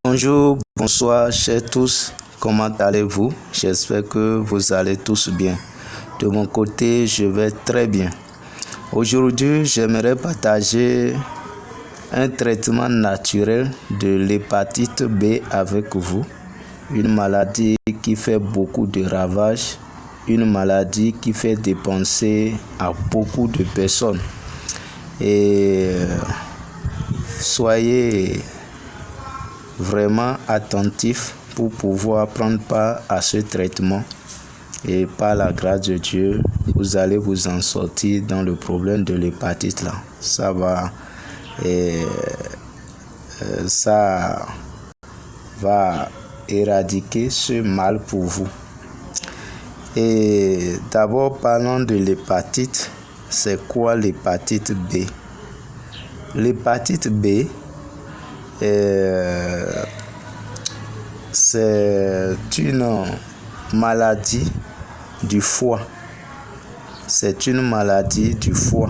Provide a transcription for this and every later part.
Bonjour, bonsoir, chers tous. Comment allez-vous? J'espère que vous allez tous bien. De mon côté, je vais très bien. Aujourd'hui, j'aimerais partager un traitement naturel de l'hépatite B avec vous. Une maladie qui fait beaucoup de ravages, une maladie qui fait dépenser à beaucoup de personnes. Et soyez vraiment attentifs pour pouvoir prendre part à ce traitement. Et par la grâce de Dieu, vous allez vous en sortir dans le problème de l'hépatite là. Ça va éradiquer ce mal pour vous. Et d'abord, parlons de l'hépatite. C'est quoi l'hépatite B? L'hépatite B, c'est une maladie du foie. C'est une maladie du foie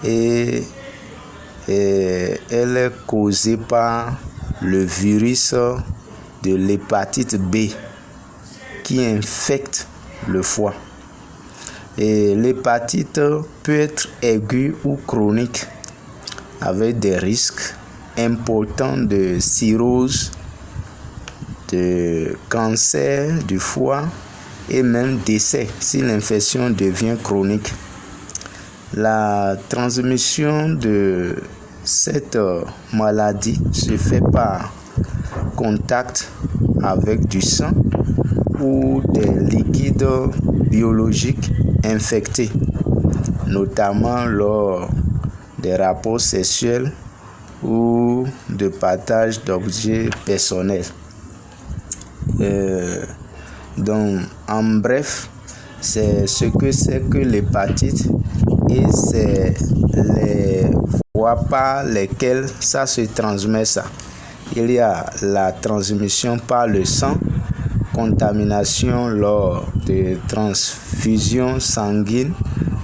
et elle est causée par le virus de l'hépatite B qui infecte le foie. Et l'hépatite peut être aiguë ou chronique avec des risques importants de cirrhose, de cancer du foie et même décès si l'infection devient chronique. La transmission de cette maladie se fait par contact avec du sang ou des liquides biologiques infectés, notamment lors des rapports sexuels ou de partage d'objets personnels. Donc, en bref, c'est ce que c'est que l'hépatite et c'est les voies par lesquelles ça se transmet ça. Il y a la transmission par le sang, contamination lors de transfusions sanguines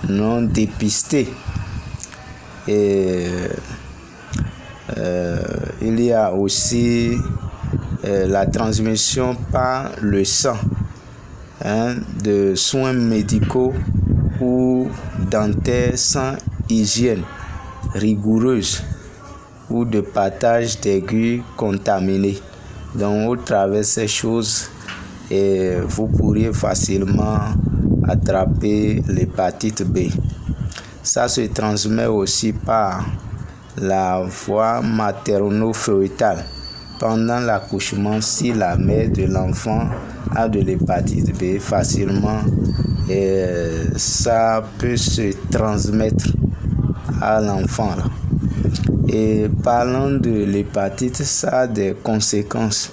non dépistées. Et il y a aussi la transmission par le sang de soins médicaux ou dentaires sans hygiène rigoureuse ou de partage d'aiguilles contaminées. Donc, au travers de ces choses, vous pourriez facilement attraper l'hépatite B. Ça se transmet aussi par la voie materno-fœtale. Pendant l'accouchement, si la mère de l'enfant a de l'hépatite B facilement, ça peut se transmettre à l'enfant. Et parlant de l'hépatite, ça a des conséquences.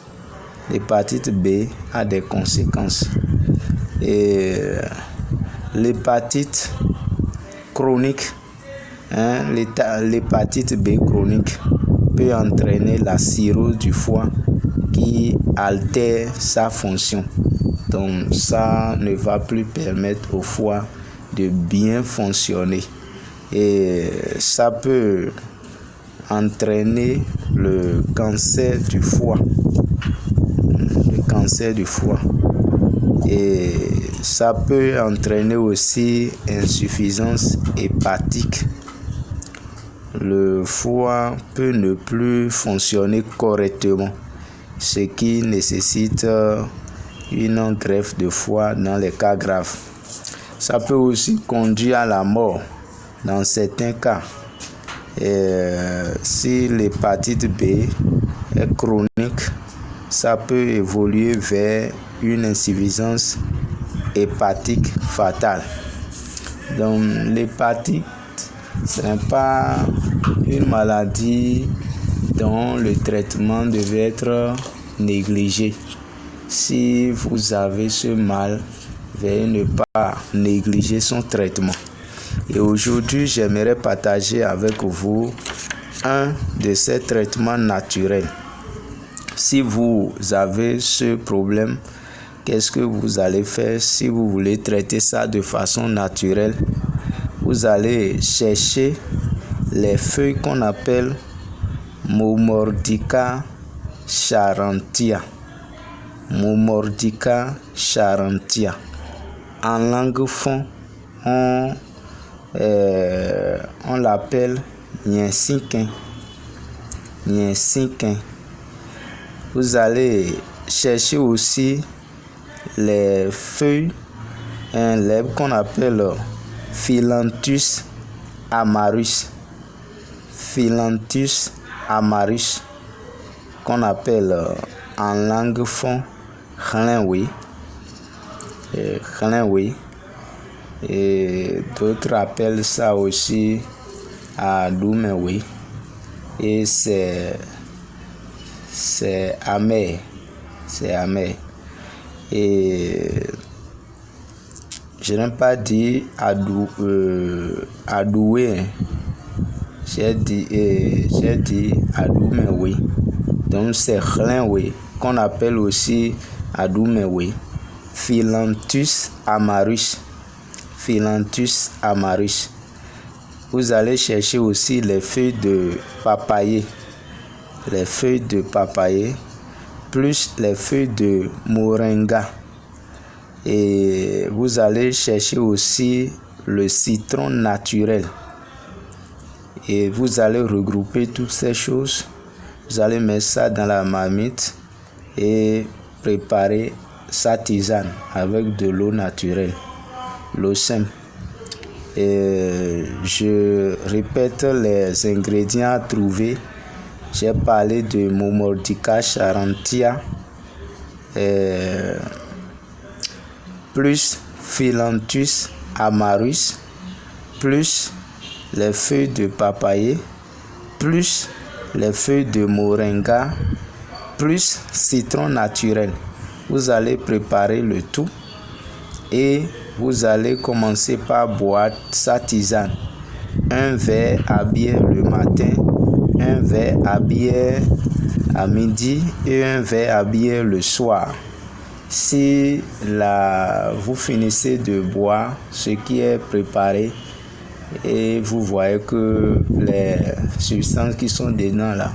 L'hépatite B a des conséquences. Et l'hépatite chronique, l'hépatite B chronique peut entraîner la cirrhose du foie qui altère sa fonction. Donc ça ne va plus permettre au foie de bien fonctionner. Et ça peut entraîner le cancer du foie. Le cancer du foie. Et ça peut entraîner aussi insuffisance hépatique. Le foie peut ne plus fonctionner correctement, ce qui nécessite une greffe de foie dans les cas graves. Ça peut aussi conduire à la mort dans certains cas. Si l'hépatite B est chronique, ça peut évoluer vers une insuffisance hépatique fatale. Donc l'hépatite, ce n'est pas une maladie dont le traitement devait être négligé. Si vous avez ce mal, veuillez ne pas négliger son traitement. Et aujourd'hui, j'aimerais partager avec vous un de ces traitements naturels. Si vous avez ce problème, qu'est-ce que vous allez faire si vous voulez traiter ça de façon naturelle? Vous allez chercher les feuilles qu'on appelle Momordica charentia. Momordica charentia. En langue fon, on l'appelle Niensinquin. Niensinquin. Vous allez chercher aussi les feuilles, l'herbe qu'on appelle Phyllanthus amarus. Phyllanthus amarus, qu'on appelle en langue fon Khlenwe. Et d'autres appellent ça aussi Adoumewe. Et c'est amer. C'est amer. Et je n'aime pas dire adoué. J'ai dit Adoumewe. Donc c'est Khlenwe qu'on appelle aussi Adoumewe. Phyllanthus amarus. Phyllanthus amarus. Vous allez chercher aussi les feuilles de papayer. Les feuilles de papayer plus les feuilles de moringa. Et vous allez chercher aussi le citron naturel. Et vous allez regrouper toutes ces choses. Vous allez mettre ça dans la marmite et préparer sa tisane avec de l'eau naturelle, l'eau simple. Et je répète les ingrédients à trouver. J'ai parlé de Momordica charentia, plus Phyllanthus amarus, plus les feuilles de papayer, plus les feuilles de moringa, plus citron naturel. Vous allez préparer le tout et vous allez commencer par boire sa tisane. Un verre à bière le matin, un verre à bière à midi et un verre à bière le soir. Si vous finissez de boire ce qui est préparé et vous voyez que les substances qui sont dedans là,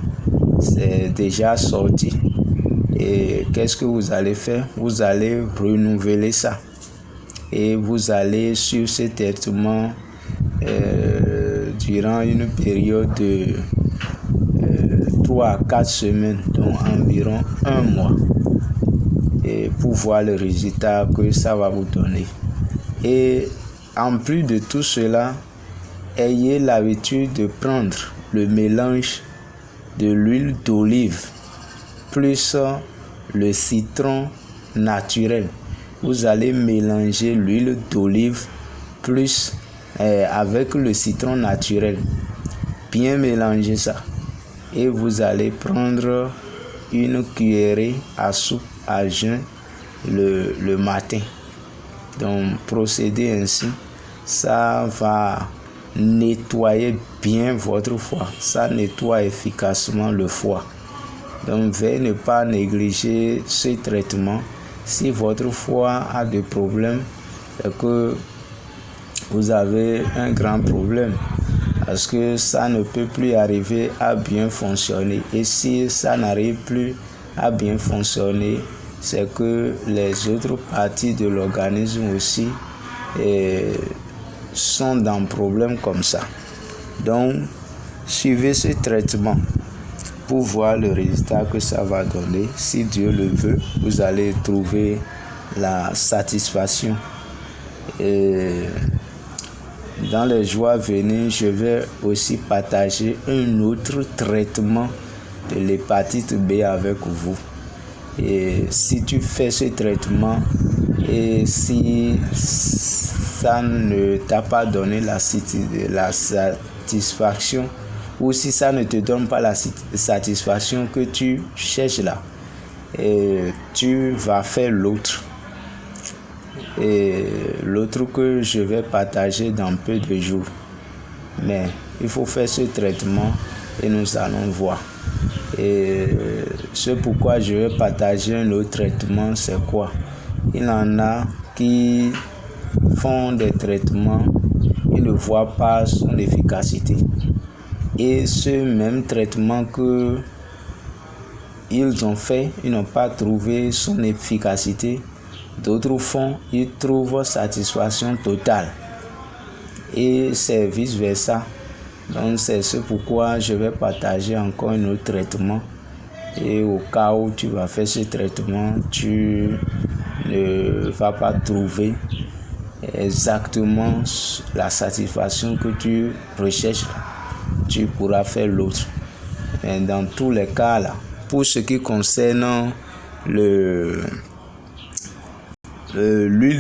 c'est déjà sorti. Et qu'est-ce que vous allez faire? Vous allez renouveler ça. Et vous allez sur ce traitement durant une période de 3 à 4 semaines, donc environ 1 mois. Et pour voir le résultat que ça va vous donner. Et en plus de tout cela, ayez l'habitude de prendre le mélange de l'huile d'olive plus le citron naturel. Vous allez mélanger l'huile d'olive plus avec le citron naturel. Bien mélanger ça. Et vous allez prendre une cuillerée à soupe à jeun le matin. Donc procédez ainsi. Ça va nettoyer bien votre foie. Ça nettoie efficacement le foie. Donc veuillez ne pas négliger ce traitement. Si votre foie a des problèmes, c'est que vous avez un grand problème. Parce que ça ne peut plus arriver à bien fonctionner. Et si ça n'arrive plus à bien fonctionner, c'est que les autres parties de l'organisme aussi sont dans problème comme ça. Donc, suivez ce traitement pour voir le résultat que ça va donner. Si Dieu le veut, vous allez trouver la satisfaction. Et dans les jours à venir, je vais aussi partager un autre traitement de l'hépatite B avec vous. Et si tu fais ce traitement et si ça ne t'a pas donné la satisfaction, ou si ça ne te donne pas la satisfaction que tu cherches là, et tu vas faire l'autre. Et l'autre que je vais partager dans peu de jours. Mais il faut faire ce traitement et nous allons voir. Et c'est pourquoi je vais partager un autre traitement, c'est quoi? Il y en a qui font des traitements, ils ne voient pas son efficacité. Et ce même traitement que ils ont fait, ils n'ont pas trouvé son efficacité. D'autres font, ils trouvent satisfaction totale. Et c'est vice-versa. Donc c'est ce pourquoi je vais partager encore un autre traitement. Et au cas où tu vas faire ce traitement, tu ne vas pas trouver exactement la satisfaction que tu recherches. Tu pourras faire l'autre. Mais dans tous les cas là, pour ce qui concerne l'huile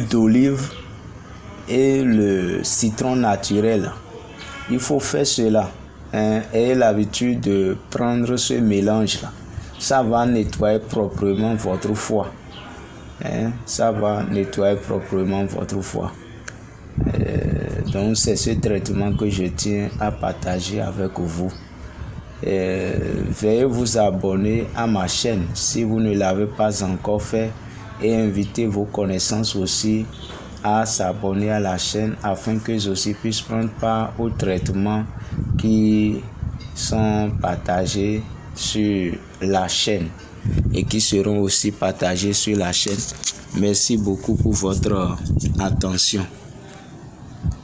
d'olive et le citron naturel, il faut faire cela. Ayez l'habitude de prendre ce mélange là. Ça va nettoyer proprement votre foie. Ça va nettoyer proprement votre foie. Donc c'est ce traitement que je tiens à partager avec vous. Veuillez vous abonner à ma chaîne si vous ne l'avez pas encore fait et invitez vos connaissances aussi à s'abonner à la chaîne afin qu'eux aussi puissent prendre part aux traitements qui sont partagés sur la chaîne et qui seront aussi partagés sur la chaîne. Merci beaucoup pour votre attention.